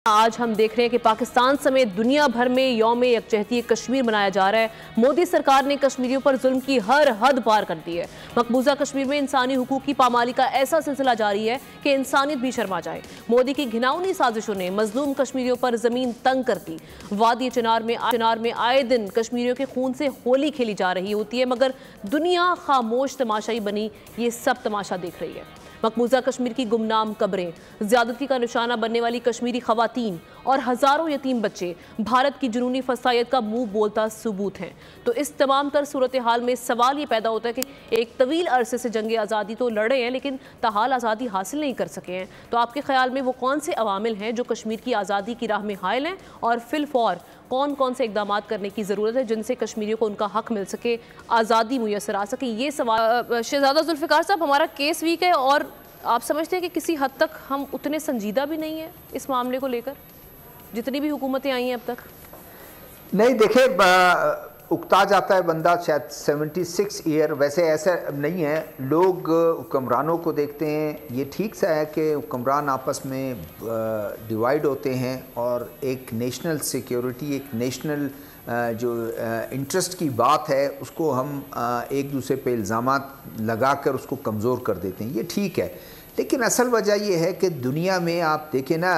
आज हम देख रहे हैं कि पाकिस्तान समेत दुनिया भर में यौम यकजहती कश्मीर मनाया जा रहा है। मोदी सरकार ने कश्मीरियों पर जुल्म की हर हद पार कर दी है। मकबूजा कश्मीर में इंसानी हुकूक की पामाली का ऐसा सिलसिला जारी है कि इंसानियत भी शर्मा जाए। मोदी की घिनौनी साजिशों ने मजलूम कश्मीरियों पर जमीन तंग कर दी। वादी चिनार में आए दिन कश्मीरियों के खून से होली खेली जा रही होती है, मगर दुनिया खामोश तमाशाई बनी ये सब तमाशा देख रही है। मकबूजा कश्मीर की गुमनाम कब्रें, ज्यादती का निशाना बनने वाली कश्मीरी खवातीन और हजारों यतीम बच्चे भारत की जुनूनी फसायत का मुंह बोलता सबूत हैं। तो इस तमाम तर सूरत हाल में सवाल ये पैदा होता है कि एक तवील अरसे से जंग आज़ादी तो लड़े हैं, लेकिन ताहाल आज़ादी हासिल नहीं कर सके हैं। तो आपके ख्याल में वो कौन से अवामिल हैं जो कश्मीर की आज़ादी की राह में हायल हैं, और फिलफौर कौन कौन से इकदाम करने की ज़रूरत है जिनसे कश्मीरियों को उनका हक मिल सके, आज़ादी मुयसर आ सके? ये सवाल शहजादा जुल्फ़िकार साहब, हमारा केस वीक है और आप समझते हैं कि किसी हद तक हम उतने संजीदा भी नहीं है इस मामले को लेकर, जितनी भी हुकूमतें आई हैं अब तक? नहीं, देखे उकता जाता है बंदा शायद 76 ईयर, वैसे ऐसा नहीं है। लोग हुक्मरानों को देखते हैं, ये ठीक सा है कि हुक्मरान आपस में डिवाइड होते हैं और एक नेशनल सिक्योरिटी, एक नेशनल जो इंटरेस्ट की बात है उसको हम एक दूसरे पे इल्ज़ामात लगा कर उसको कमज़ोर कर देते हैं, ये ठीक है। लेकिन असल वजह यह है कि दुनिया में आप देखें ना,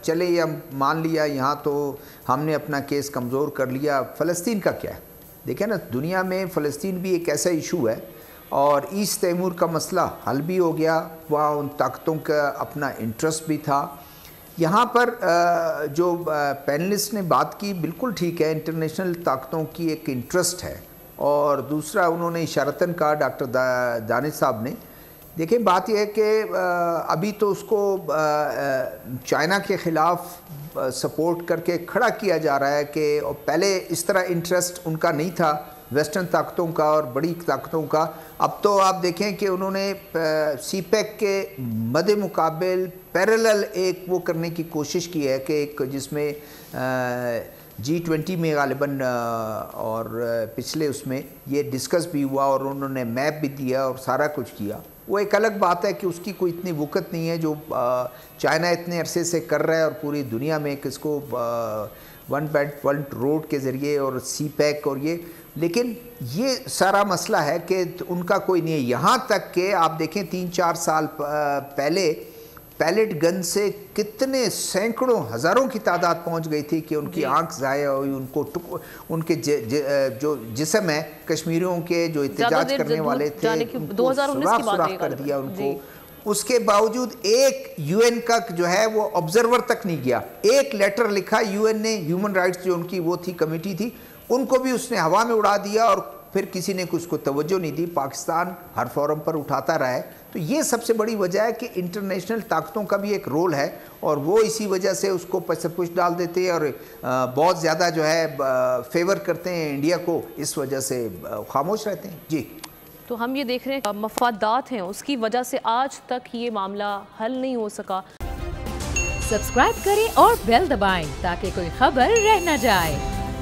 चले ये मान लिया यहाँ तो हमने अपना केस कमज़ोर कर लिया, फ़लस्तीन का क्या है? देखें ना, दुनिया में फ़लस्तीन भी एक ऐसा इशू है और ईस्ट तैमूर का मसला हल भी हो गया, वहाँ उन ताकतों का अपना इंटरेस्ट भी था। यहाँ पर जो पैनलिस्ट ने बात की बिल्कुल ठीक है, इंटरनेशनल ताकतों की एक इंटरेस्ट है। और दूसरा उन्होंने इशारतन कहा डॉक्टर दानिश साहब ने, देखिए बात यह है कि अभी तो उसको चाइना के ख़िलाफ़ सपोर्ट करके खड़ा किया जा रहा है कि पहले इस तरह इंटरेस्ट उनका नहीं था वेस्टर्न ताकतों का और बड़ी ताकतों का। अब तो आप देखें कि उन्होंने सीपैक के मद्दे मुकाबिल पैरेलल एक वो करने की कोशिश की है कि एक जिसमें G20 में गालिबन और पिछले उसमें ये डिस्कस भी हुआ और उन्होंने मैप भी दिया और सारा कुछ किया। वो एक अलग बात है कि उसकी कोई इतनी वक़्त नहीं है जो चाइना इतने अरसे से कर रहा है और पूरी दुनिया में किसको वन बेल्ट वन रोड के ज़रिए और सीपैक और ये, लेकिन ये सारा मसला है कि उनका कोई नहीं है। यहाँ तक कि आप देखें 3-4 साल पहले पैलेट गन से कितने सैकड़ों हज़ारों की तादाद पहुँच गई थी कि उनकी आंख ज़ाया हुई, उनको उनके जो जिस्म है कश्मीरियों के जो एहतजाज करने वाले थे 2019 सुराख कर दिया उनको। उसके बावजूद एक यूएन का जो है वो ऑब्जर्वर तक नहीं गया। एक लेटर लिखा यूएन ने, ह्यूमन राइट्स जो उनकी वो थी कमेटी थी, उनको भी उसने हवा में उड़ा दिया और फिर किसी ने कुछ को तवज्जो नहीं दी। पाकिस्तान हर फोरम पर उठाता रहा है। तो ये सबसे बड़ी वजह है कि इंटरनेशनल ताकतों का भी एक रोल है और वो इसी वजह से उसको पुश डाल देते हैं और बहुत ज़्यादा जो है फेवर करते हैं इंडिया को, इस वजह से खामोश रहते हैं। जी, तो हम ये देख रहे हैं मफादात हैं, उसकी वजह से आज तक ये मामला हल नहीं हो सका। सब्सक्राइब करें और बेल दबाएं ताकि कोई खबर रह न जाए।